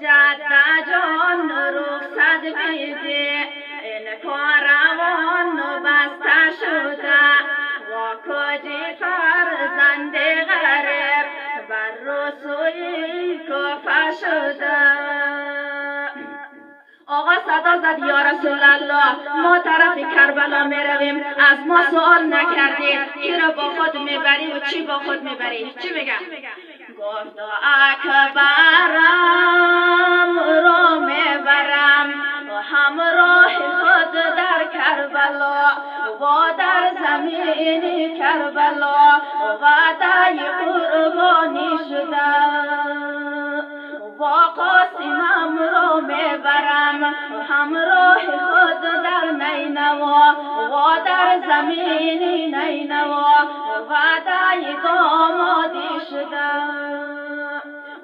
جد جان رخصت بیده این کاروان بسته شده و کجی فرزند غریب بر رسوی کفه شده. آقا صدا زد یا رسول الله ما طرف کربلا می رویم، از ما سوال نکردی کی را با خود میبری و چی با خود میبری؟ چی میگم؟ گفت اکبرم رو میبرم همراه خود در کربلا و در زمین کربلا وعده قربانی شده و قاسمم رو میبرم همراه خود در نینوا و در زمین نینوا وعده دامادی شده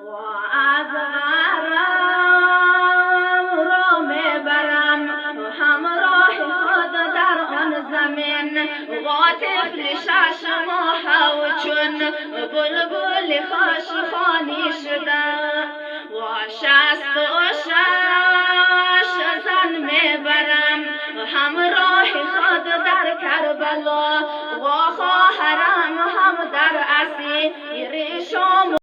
و از غرم رو میبرم همراه خود در آن زمین و طفل 6 ماه و چون بلبل خوش خوانی شده و 66 زن میبرم